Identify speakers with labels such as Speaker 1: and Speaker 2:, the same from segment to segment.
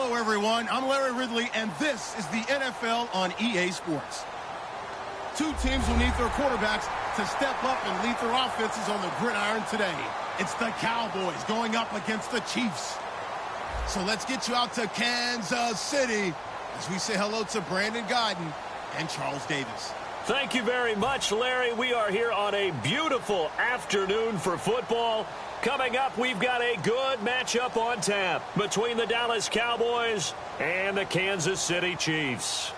Speaker 1: Hello, everyone. I'm Larry Ridley, and this is the NFL on EA Sports. Two teams will need their quarterbacks to step up and lead their offenses on the gridiron today. It's the Cowboys going up against the Chiefs. So let's get you out to Kansas City as we say hello to Brandon Godden and Charles Davis.
Speaker 2: Thank you very much, Larry. We are here on a beautiful afternoon for football. Coming up, we've got a good matchup on tap between the Dallas Cowboys and the Kansas City Chiefs.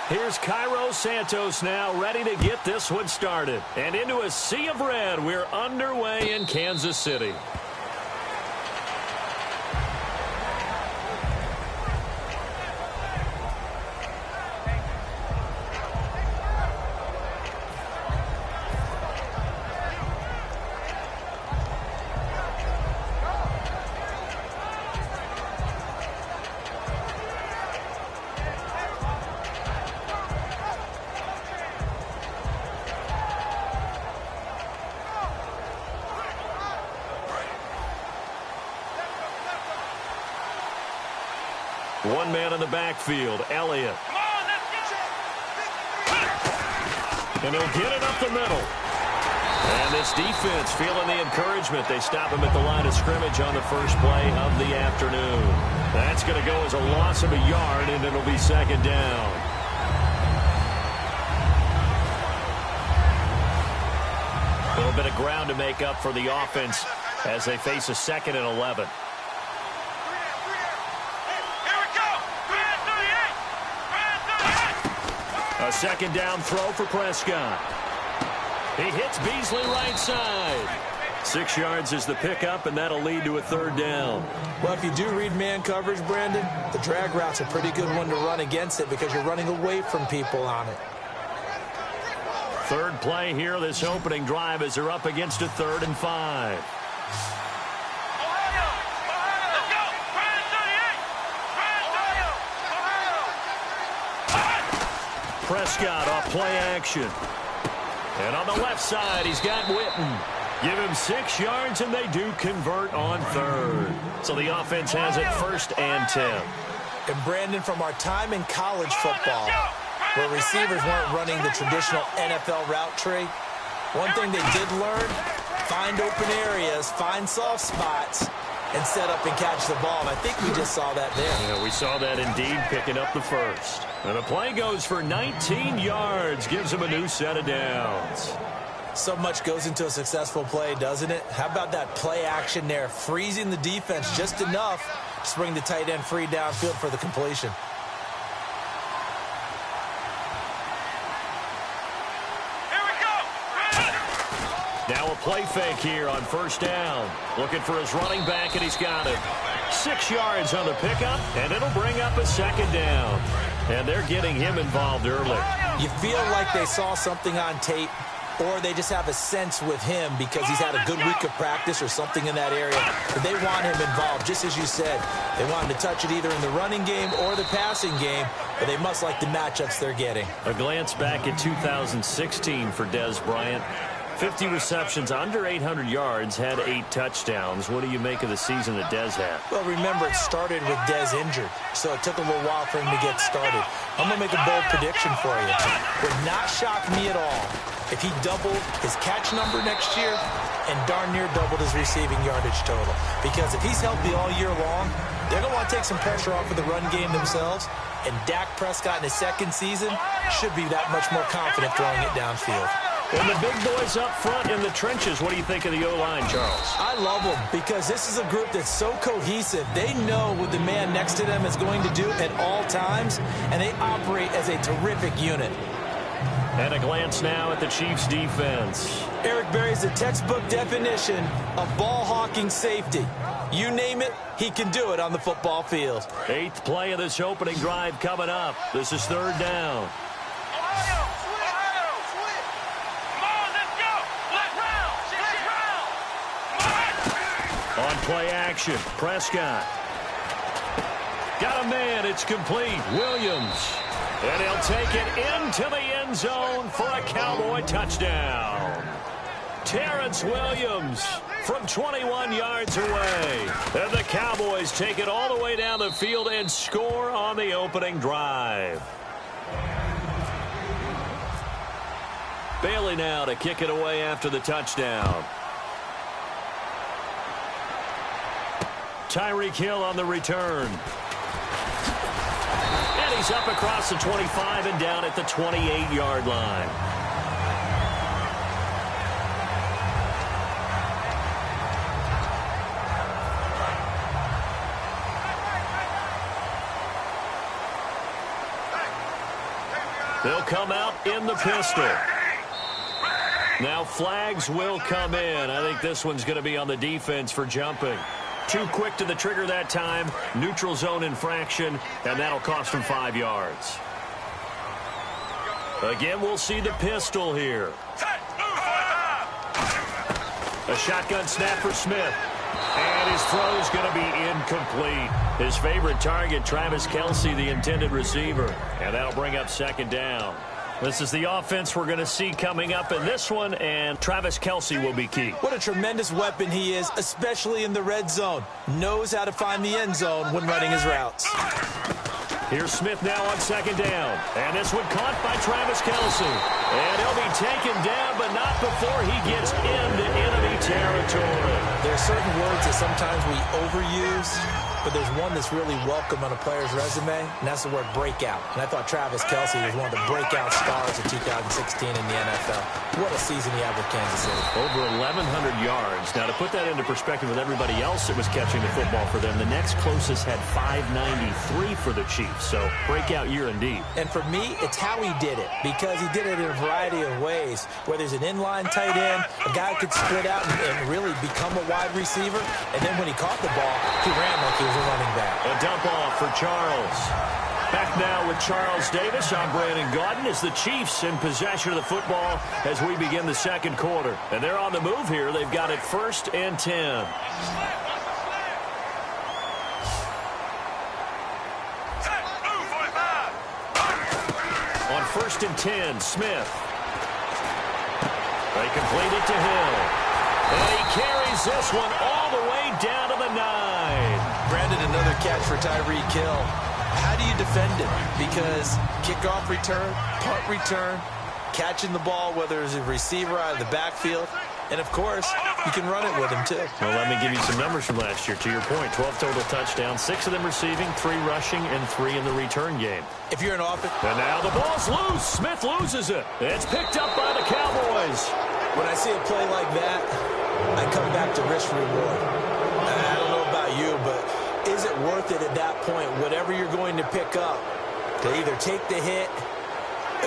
Speaker 2: Here's Cairo Santos now, ready to get this one started. And into a sea of red, we're underway in Kansas City. One man in the backfield, Elliott. And he'll get it up the middle. And this defense feeling the encouragement. They stop him at the line of scrimmage on the first play of the afternoon. That's going to go as a loss of a yard, and it'll be second down. A little bit of ground to make up for the offense as they face a 2nd and 11. A second down throw for Prescott. He hits Beasley right side. 6 yards is the pickup, and that'll lead to a 3rd down.
Speaker 3: Well, if you do read man coverage, Brandon, the drag route's a pretty good one to run against it because you're running away from people on it.
Speaker 2: 3rd play here, this opening drive, as they're up against a 3rd and 5. Prescott off play action. And on the left side, he's got Witten. Give him 6 yards, and they do convert on 3rd. So the offense has it 1st and 10.
Speaker 3: And, Brandon, from our time in college football, where receivers weren't running the traditional NFL route tree, one thing they did learn, find open areas, find soft spots, and set up and catch the ball. And I think we just saw that there.
Speaker 2: Yeah, we saw that indeed, picking up the 1st. And the play goes for 19 yards, gives him a new set of downs.
Speaker 3: So much goes into a successful play, doesn't it? How about that play action there, freezing the defense just enough to bring the tight end free downfield for the completion.
Speaker 2: Now a play fake here on 1st down. Looking for his running back, and he's got it. 6 yards on the pickup, and it'll bring up a 2nd down. And they're getting him involved early.
Speaker 3: You feel like they saw something on tape, or they just have a sense with him because he's had a good week of practice or something in that area. But they want him involved, just as you said. They want him to touch it either in the running game or the passing game, but they must like the matchups they're getting.
Speaker 2: A glance back at 2016 for Dez Bryant. 50 receptions, under 800 yards, had 8 touchdowns. What do you make of the season that Dez had?
Speaker 3: Well, remember, it started with Dez injured, so it took a little while for him to get started. I'm going to make a bold prediction for you. Would not shock me at all if he doubled his catch number next year and darn near doubled his receiving yardage total. Because if he's healthy all year long, they're going to want to take some pressure off of the run game themselves, and Dak Prescott in his 2nd season should be that much more confident throwing it downfield.
Speaker 2: And the big boys up front in the trenches, what do you think of the O-line, Charles?
Speaker 3: I love them because this is a group that's so cohesive. They know what the man next to them is going to do at all times, and they operate as a terrific unit.
Speaker 2: And a glance now at the Chiefs' defense.
Speaker 3: Eric Berry's the textbook definition of ball-hawking safety. You name it, he can do it on the football field.
Speaker 2: 8th play of this opening drive coming up. This is 3rd down. On play action, Prescott. Got a man, it's complete. Williams. And he'll take it into the end zone for a Cowboy touchdown. Terrence Williams from 21 yards away. And the Cowboys take it all the way down the field and score on the opening drive. Bailey now to kick it away after the touchdown. Tyreek Hill on the return. And he's up across the 25 and down at the 28-yard line. They'll come out in the pistol. Now flags will come in. I think this one's going to be on the defense for jumping. Too quick to the trigger that time. Neutral zone infraction, and that'll cost him 5 yards. Again, we'll see the pistol here. A shotgun snap for Smith. And his throw's going to be incomplete. His favorite target, Travis Kelce, the intended receiver. And that'll bring up 2nd down. This is the offense we're going to see coming up in this one, and Travis Kelce will be key.
Speaker 3: What a tremendous weapon he is, especially in the red zone. Knows how to find the end zone when running his routes.
Speaker 2: Here's Smith now on 2nd down. And this one caught by Travis Kelce. And he'll be taken down, but not before he gets into enemy territory.
Speaker 3: There are certain words that sometimes we overuse, but there's one that's really welcome on a player's resume, and that's the word breakout. And I thought Travis Kelce was one of the breakout stars of 2016 in the NFL. What a season he had with Kansas City.
Speaker 2: Over 1,100 yards. Now, to put that into perspective with everybody else that was catching the football for them, the next closest had 593 for the Chiefs. So, breakout year indeed.
Speaker 3: And for me, it's how he did it, because he did it in a variety of ways. Whether he's an inline tight end, a guy who could split out and really become a wide receiver, and then when he caught the ball, he ran like he was a running back.
Speaker 2: A dump off for Charles. Back now with Charles Davis. I'm Brandon Gaudin as the Chiefs in possession of the football as we begin the 2nd quarter. And they're on the move here. They've got it 1st and 10. On 1st and 10, Smith. They complete it to Hill. And he carries this one all the way down to the 9.
Speaker 3: Brandon, another catch for Tyreek Hill. How do you defend him? Because kickoff return, punt return, catching the ball, whether it's a receiver out of the backfield, and, of course, you can run it with him, too.
Speaker 2: Well, let me give you some numbers from last year. To your point, 12 total touchdowns, 6 of them receiving, 3 rushing, and 3 in the return game.
Speaker 3: If you're an offense...
Speaker 2: And now the ball's loose. Smith loses it. It's picked up by the Cowboys.
Speaker 3: When I see a play like that, I come back to risk-reward. I don't know about you, but is it worth it at that point, whatever you're going to pick up, to either take the hit,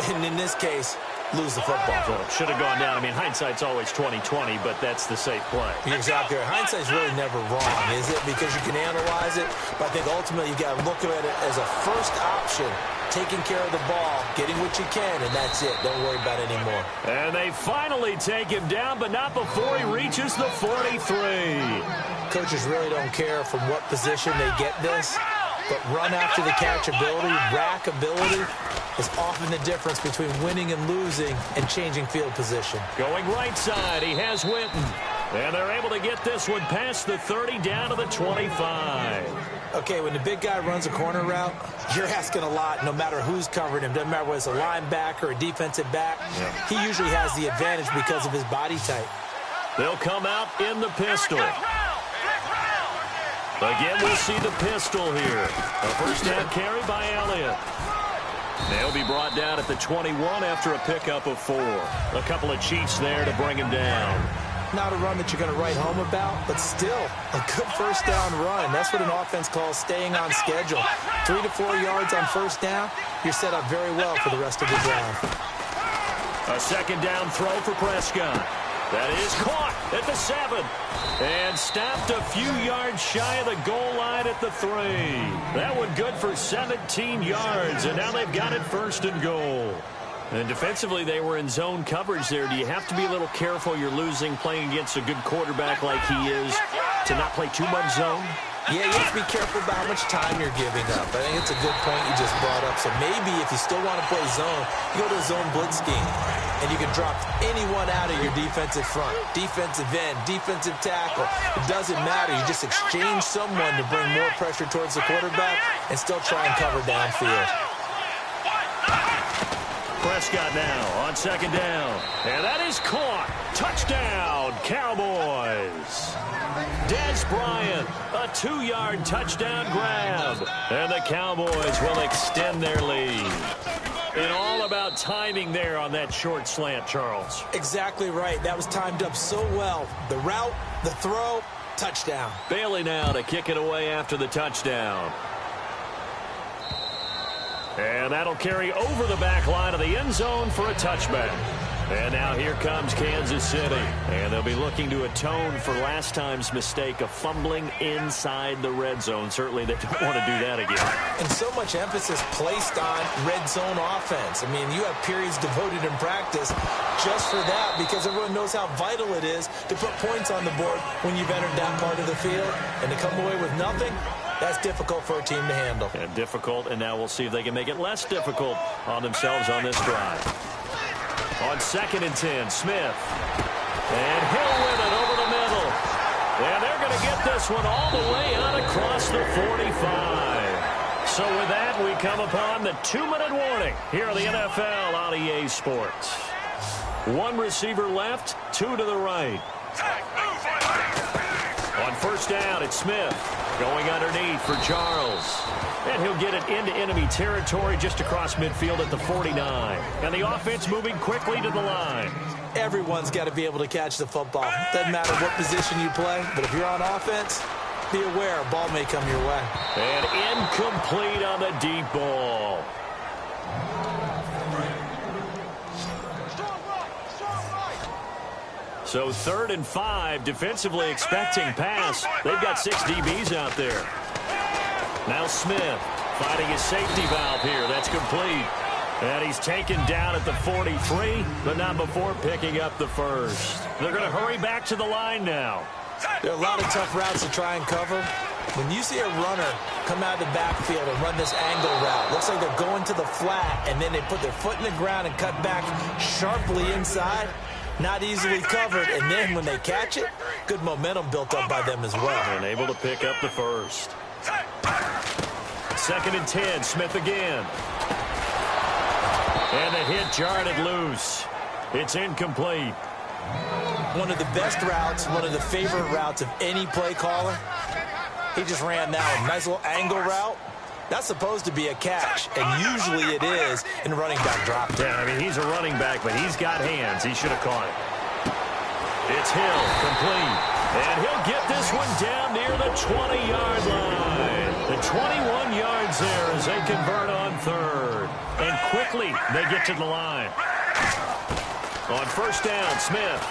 Speaker 3: and in this case, lose the football?
Speaker 2: Well, should have gone down. I mean, hindsight's always 20/20, but that's the safe play.
Speaker 3: You're exactly right. Hindsight's really never wrong, is it? Because you can analyze it, but I think ultimately you got to look at it as a first option, taking care of the ball, getting what you can, and that's it. Don't worry about it anymore.
Speaker 2: And they finally take him down, but not before he reaches the 43.
Speaker 3: Coaches really don't care from what position they get this, but run after the catch ability, rack ability, is often the difference between winning and losing and changing field position.
Speaker 2: Going right side, he has Winton. And they're able to get this one past the 30 down to the 25.
Speaker 3: Okay, when the big guy runs a corner route, you're asking a lot no matter who's covering him. Doesn't matter whether it's a linebacker or a defensive back. Yeah. He usually has the advantage because of his body type.
Speaker 2: They'll come out in the pistol. Again, we'll see the pistol here. A first down carry by Elliott. They'll be brought down at the 21 after a pickup of 4. A couple of Chiefs there to bring him down.
Speaker 3: Not a run that you're going to write home about, but still a good first down run. That's what an offense calls staying on schedule. 3 to 4 yards on first down, you're set up very well for the rest of the drive.
Speaker 2: A second down throw for Prescott. That is caught at the 7. And stopped a few yards shy of the goal line at the 3. That one good for 17 yards, and now they've got it 1st and goal. And defensively, they were in zone coverage there. Do you have to be a little careful? You're losing playing against a good quarterback like he is to not play too much zone?
Speaker 3: Yeah, you have to be careful about how much time you're giving up. I think it's a good point you just brought up. So maybe if you still want to play zone, you go to a zone blitz scheme. And you can drop anyone out of your defensive front. Defensive end, defensive tackle. It doesn't matter. You just exchange someone to bring more pressure towards the quarterback and still try and cover downfield.
Speaker 2: Prescott now on 2nd down. And that is caught. Touchdown, Cowboys. Dez Bryant, a 2-yard touchdown grab. And the Cowboys will extend their lead. And all about timing there on that short slant, Charles.
Speaker 3: Exactly right. That was timed up so well. The route, the throw, touchdown.
Speaker 2: Bailey now to kick it away after the touchdown. And that'll carry over the back line of the end zone for a touchback. And now here comes Kansas City. And they'll be looking to atone for last time's mistake of fumbling inside the red zone. Certainly they don't want to do that again.
Speaker 3: And so much emphasis placed on red zone offense. I mean, you have periods devoted in practice just for that because everyone knows how vital it is to put points on the board when you've entered that part of the field. And to come away with nothing, that's difficult for a team to handle.
Speaker 2: And difficult, and now we'll see if they can make it less difficult on themselves on this drive. On 2nd and 10, Smith. And he'll win it over the middle. And they're going to get this one all the way out across the 45. So with that, we come upon the 2-minute warning here on the NFL on EA Sports. 1 receiver left, 2 to the right. On 1st down, it's Smith going underneath for Charles. And he'll get it into enemy territory just across midfield at the 49. And the offense moving quickly to the line.
Speaker 3: Everyone's got to be able to catch the football. Doesn't matter what position you play, but if you're on offense, be aware a ball may come your way.
Speaker 2: And incomplete on the deep ball. So 3rd and 5, defensively expecting pass. They've got 6 DBs out there. Now Smith finding his safety valve here. That's complete. And he's taken down at the 43, but not before picking up the 1st. They're going to hurry back to the line now.
Speaker 3: There are a lot of tough routes to try and cover. When you see a runner come out of the backfield and run this angle route, looks like they're going to the flat, and then they put their foot in the ground and cut back sharply inside. Not easily covered, and then when they catch it, good momentum built up by them as well.
Speaker 2: And able to pick up the 1st. 2nd and 10, Smith again. And the hit jarred it loose. It's incomplete.
Speaker 3: One of the best routes, one of the favorite routes of any play caller. He just ran that one. Nice little angle route. That's supposed to be a catch, and usually it is in running back drop.
Speaker 2: Yeah, I mean, he's a running back, but he's got hands. He should have caught it. It's Hill, complete. And he'll get this one down near the 20-yard line. The 21 yards there as they convert on 3rd. And quickly, they get to the line. On 1st down, Smith.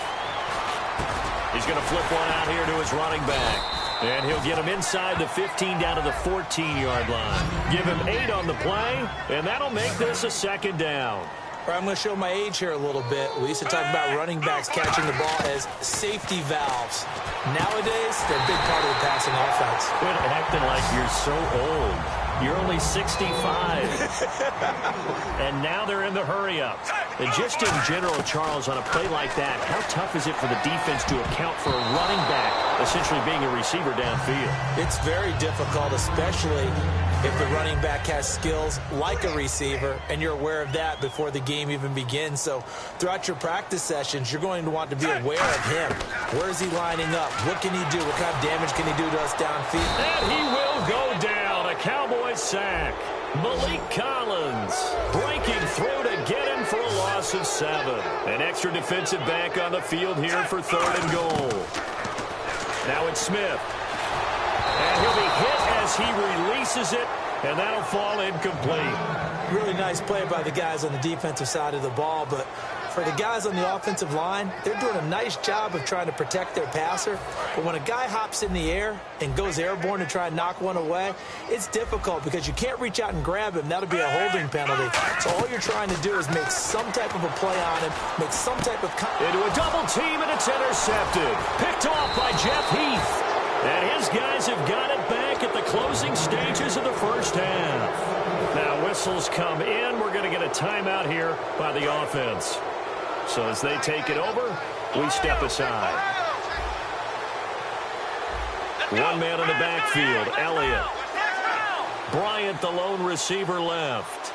Speaker 2: He's going to flip one out here to his running back. And he'll get him inside the 15 down to the 14-yard line. Give him 8 on the play, and that'll make this a 2nd down.
Speaker 3: I'm going to show my age here a little bit. We used to talk about running backs catching the ball as safety valves. Nowadays, they're a big part of the passing offense.
Speaker 2: Quit acting like you're so old. You're only 65. And now they're in the hurry-up. And just in general, Charles, on a play like that, how tough is it for the defense to account for a running back essentially being a receiver downfield?
Speaker 3: It's very difficult, especially if the running back has skills like a receiver, and you're aware of that before the game even begins. So throughout your practice sessions, you're going to want to be aware of him. Where is he lining up? What can he do? What kind of damage can he do to us downfield?
Speaker 2: And he will go down. A Cowboys sack. Malik Collins breaking through to get him for a loss of 7. An extra defensive back on the field here for 3rd and goal. Now it's Smith. And he'll be hit as he releases it, and that'll fall incomplete.
Speaker 3: Really nice play by the guys on the defensive side of the ball, but For the guys on the offensive line, they're doing a nice job of trying to protect their passer. But when a guy hops in the air and goes airborne to try and knock one away, it's difficult because you can't reach out and grab him. That'll be a holding penalty. So all you're trying to do is make some type of a play on him, make some type of...
Speaker 2: Into a double team, and it's intercepted. Picked off by Jeff Heath. And his guys have got it back at the closing stages of the first half. Now whistles come in. We're going to get a timeout here by the offense. So as they take it over, we step aside. One man in the backfield, Elliott. Bryant, the lone receiver, left.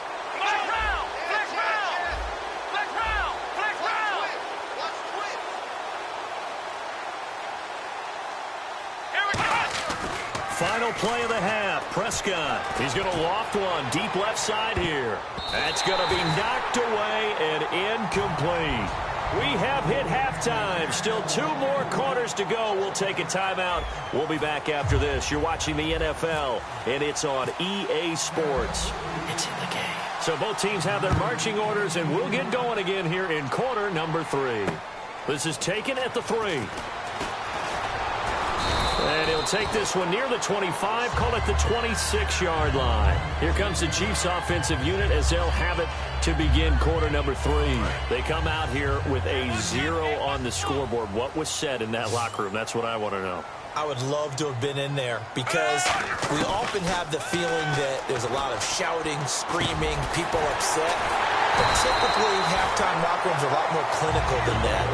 Speaker 2: Final play of the half. Prescott. He's going to loft one deep left side here. That's going to be knocked away and incomplete. We have hit halftime. Still 2 more quarters to go. We'll take a timeout. We'll be back after this. You're watching the NFL, and it's on EA Sports. It's in the game. So both teams have their marching orders, and we'll get going again here in quarter number 3. This is taken at the 3. And he'll take this one near the 25, call it the 26-yard line. Here comes the Chiefs offensive unit as they'll have it to begin quarter number 3. They come out here with a 0 on the scoreboard. What was said in that locker room? That's what I want to know.
Speaker 3: I would love to have been in there because we often have the feeling that there's a lot of shouting, screaming, people upset. But typically, halftime locker rooms are a lot more clinical than that.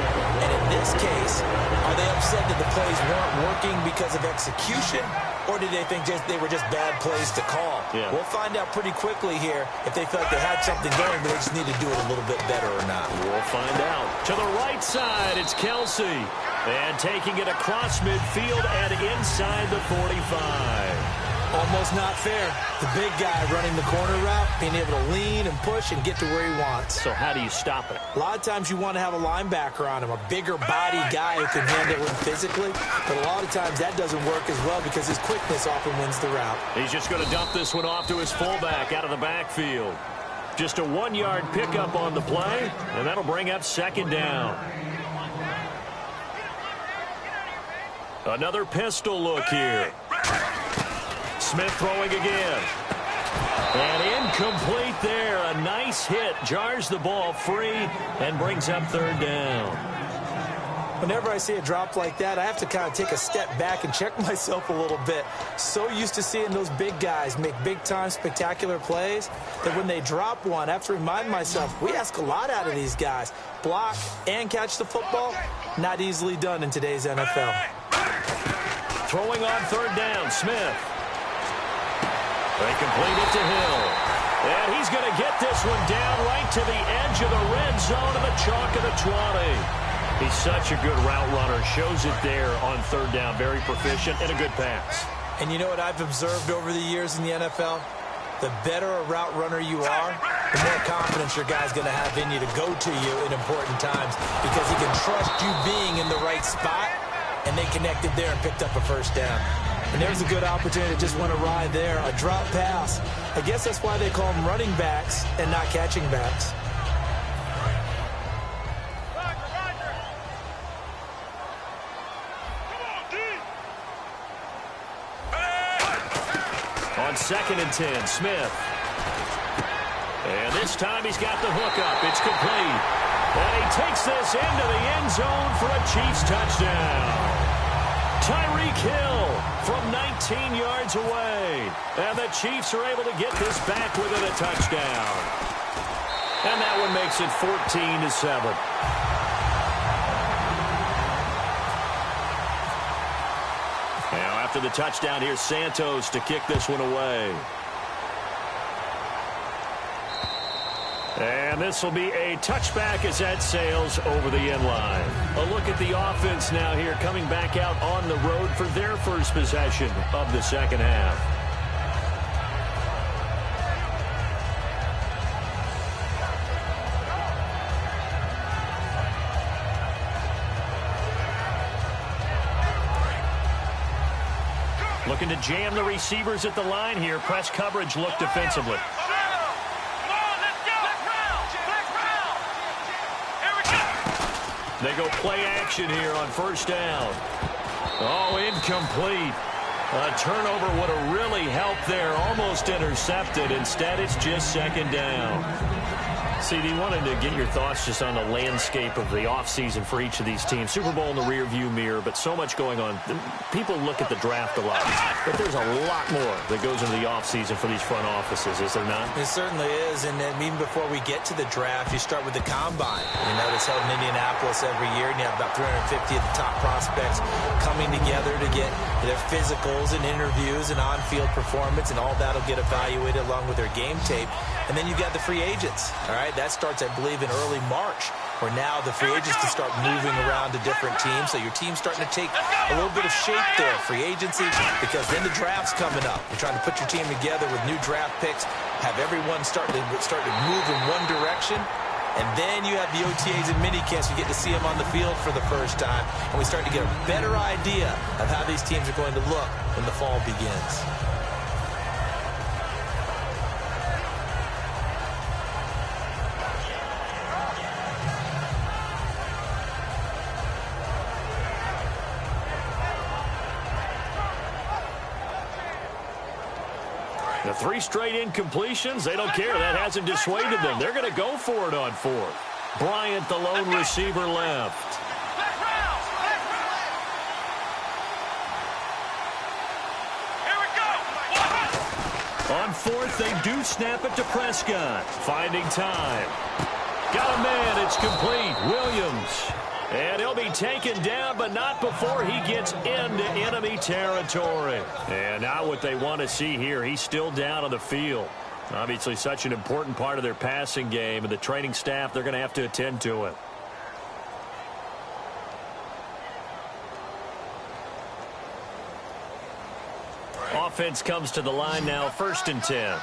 Speaker 3: And in this case, are they upset that the plays weren't working because of execution? Or did they think they were just bad plays to call?
Speaker 2: Yeah.
Speaker 3: We'll find out pretty quickly here if they felt they had something going, but they just need to do it a little bit better or not.
Speaker 2: We'll find out. To the right side, it's Kelsey. And taking it across midfield and inside the 45.
Speaker 3: Almost not fair. The big guy running the corner route, being able to lean and push and get to where he wants.
Speaker 2: So how do you stop it?
Speaker 3: A lot of times you want to have a linebacker on him, a bigger body guy who can handle him physically. But a lot of times that doesn't work as well because his quickness often wins the route.
Speaker 2: He's just going to dump this one off to his fullback out of the backfield. Just a 1-yard pickup on the play, and that'll bring up second down. Another pistol look here. Smith throwing again. And incomplete there. A nice hit. Jars the ball free and brings up third down.
Speaker 3: Whenever I see a drop like that, I have to kind of take a step back and check myself a little bit. So used to seeing those big guys make big-time spectacular plays that when they drop one, I have to remind myself, we ask a lot out of these guys. Block and catch the football, not easily done in today's NFL.
Speaker 2: Throwing on third down, Smith. They complete it to Hill. And he's going to get this one down right to the edge of the red zone of the chalk of the 20. He's such a good route runner. Shows it there on third down. Very proficient and a good pass.
Speaker 3: And you know what I've observed over the years in the NFL? The better a route runner you are, the more confidence your guy's going to have in you to go to you in important times because he can trust you being in the right spot, and they connected there and picked up a first down. And there's a good opportunity to just went awry there, a drop pass. I guess that's why they call them running backs and not catching backs.
Speaker 2: On 2nd and 10, Smith. And this time he's got the hook up. It's complete. And he takes this into the end zone for a Chiefs touchdown. Tyreek Hill from 19 yards away. And the Chiefs are able to get this back within a touchdown. And that one makes it 14-7. Now after the touchdown, here's Santos to kick this one away. And this will be a touchback as that sails over the end line. A look at the offense now here coming back out on the road for their first possession of the second half. Looking to jam the receivers at the line here. Press coverage look defensively. They go play action here on first down. Oh, incomplete. A turnover would have really helped there. Almost intercepted. Instead, it's just second down. CD, wanted to get your thoughts just on the landscape of the offseason for each of these teams. Super Bowl in the rearview mirror, but so much going on. People look at the draft a lot, but there's a lot more that goes into the offseason for these front offices, is there not?
Speaker 3: It certainly is, and then even before we get to the draft, you start with the combine. You know, it's held in Indianapolis every year, and you have about 350 of the top prospects coming together to get their physicals and interviews and on-field performance, and all that will get evaluated along with their game tape. And then you got the free agents, all right? That starts, I believe, in early March, where now the free agents can start moving around to different teams. So your team's starting to take a little bit of shape there, free agency, because then the draft's coming up. You're trying to put your team together with new draft picks, have everyone start to move in one direction. And then you have the OTAs and minicamps. You get to see them on the field for the first time. And we start to get a better idea of how these teams are going to look when the fall begins.
Speaker 2: The 3 straight incompletions, they don't care. That hasn't dissuaded them. They're going to go for it on 4th. Bryant, the lone receiver, left. On 4th, they do snap it to Prescott. Finding time. Got a man. It's complete. Williams. And he'll be taken down, but not before he gets into enemy territory. And now what they want to see here, he's still down on the field. Obviously such an important part of their passing game, and the training staff, they're going to have to attend to it. Offense comes to the line now, 1st and 10.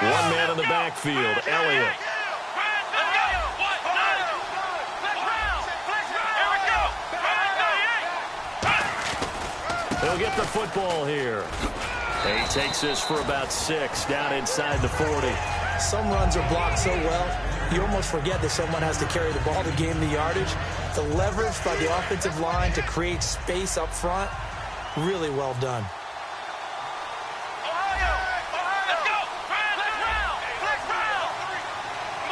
Speaker 2: One man in the backfield, Elliott. He'll get the football here. And he takes this for about 6 down inside the 40.
Speaker 3: Some runs are blocked so well, you almost forget that someone has to carry the ball to gain the yardage. The leverage by the offensive line to create space up front, really well done.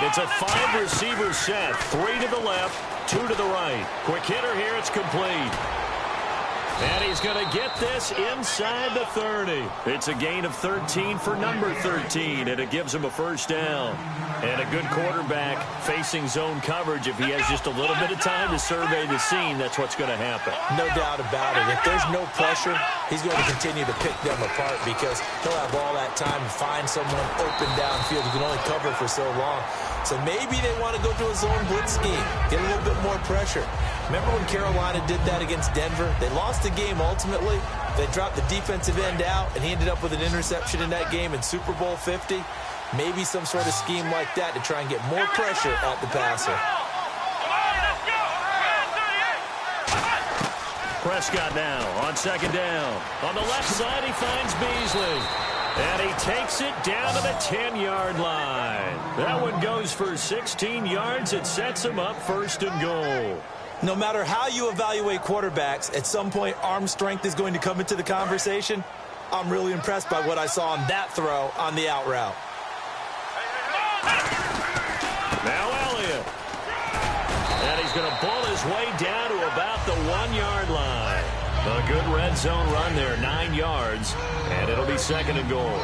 Speaker 2: It's a 5-receiver set. 3 to the left, 2 to the right. Quick hitter here, it's complete. And he's going to get this inside the 30. It's a gain of 13 for number 13, and it gives him a first down. And a good quarterback facing zone coverage. If he has just a little bit of time to survey the scene, that's what's going to happen.
Speaker 3: No doubt about it. If there's no pressure, he's going to continue to pick them apart because he'll have all that time to find someone open downfield. He can only cover for so long. So maybe they want to go to a zone blitz scheme, get a little bit more pressure. Remember when Carolina did that against Denver? They lost the game ultimately. They dropped the defensive end out, and he ended up with an interception in that game in Super Bowl 50. Maybe some sort of scheme like that to try and get more pressure at the passer.
Speaker 2: Prescott now on 2nd down. On the left side, he finds Beasley. And he takes it down to the 10-yard line. That one goes for 16 yards. It sets him up 1st and goal.
Speaker 3: No matter how you evaluate quarterbacks, at some point arm strength is going to come into the conversation. I'm really impressed by what I saw on that throw on the out route.
Speaker 2: Now Elliott. And he's going to pull his way down to about the 1-yard line. A good red zone run there, 9 yards, and it'll be 2nd and goal.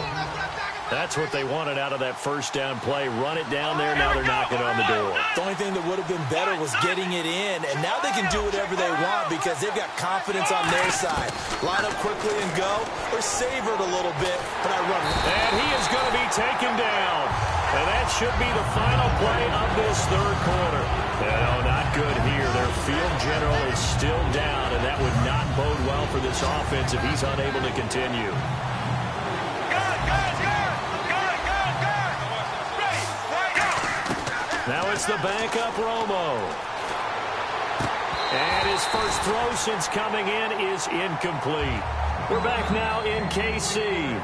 Speaker 2: That's what they wanted out of that first down play. Run it down there, now they're knocking on the door.
Speaker 3: The only thing that would have been better was getting it in, and now they can do whatever they want because they've got confidence on their side. Line up quickly and go, or savor it a little bit, but I run.
Speaker 2: And he is going to be taken down. And that should be the final play of this 3rd quarter. No, not good here. Their field general is still down, and that would not bode well for this offense if he's unable to continue. Now it's the backup Romo. And his first throw since coming in is incomplete. We're back now in KC.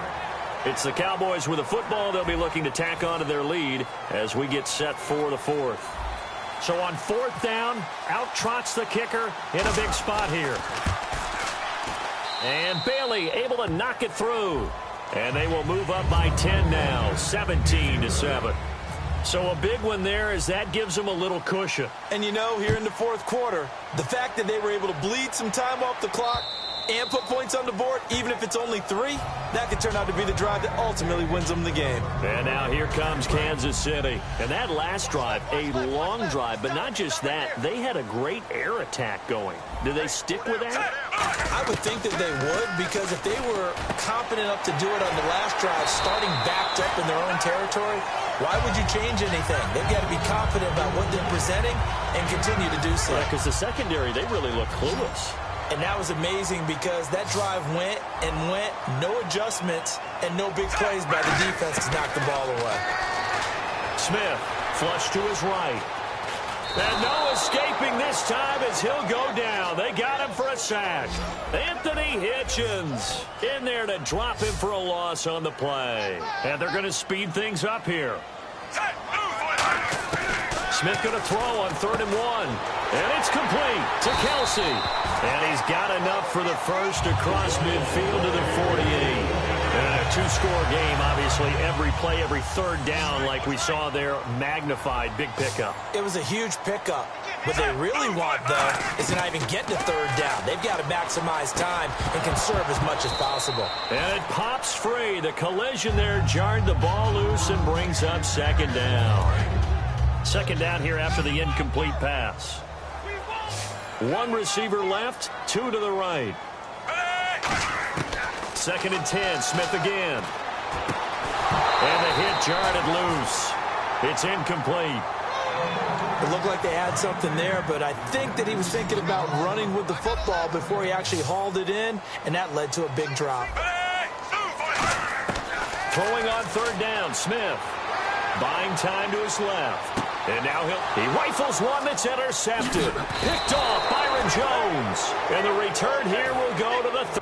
Speaker 2: It's the Cowboys with a football. They'll be looking to tack on to their lead as we get set for the fourth. So on fourth down, out trots the kicker in a big spot here. And Bailey able to knock it through. And they will move up by 10 now, 17-7. So a big one there as that gives them a little cushion.
Speaker 3: And you know, here in the fourth quarter, the fact that they were able to bleed some time off the clock and put points on the board, even if it's only 3, that could turn out to be the drive that ultimately wins them the game.
Speaker 2: And now here comes Kansas City. And that last drive, a long drive, but not just that. They had a great air attack going. Do they stick with that?
Speaker 3: I would think that they would, because if they were confident enough to do it on the last drive, starting backed up in their own territory, why would you change anything? They've got to be confident about what they're presenting and continue to do so.
Speaker 2: Because the secondary, they really look clueless.
Speaker 3: And that was amazing because that drive went and went, no adjustments, and no big plays by the defense to knock the ball away.
Speaker 2: Smith, flush to his right. And no escaping this time as he'll go down. They got him for a sack. Anthony Hitchens in there to drop him for a loss on the play. And they're going to speed things up here. Smith going to throw on 3rd and 1. And it's complete to Kelsey. And he's got enough for the first across midfield to the 48. And a two-score game, obviously, every play, every third down, like we saw there, magnified, big pickup.
Speaker 3: It was a huge pickup. What they really want, though, is to not even get to 3rd down. They've got to maximize time and conserve as much as possible.
Speaker 2: And it pops free. The collision there jarred the ball loose and brings up 2nd down. 2nd down here after the incomplete pass. 1 receiver left, 2 to the right. 2nd and 10, Smith again. And the hit jarred it loose. It's incomplete.
Speaker 3: It looked like they had something there, but I think that he was thinking about running with the football before he actually hauled it in, and that led to a big drop.
Speaker 2: Throwing on 3rd down, Smith. Buying time to his left. And now he rifles one that's intercepted. Picked off Byron Jones. And the return here will go to the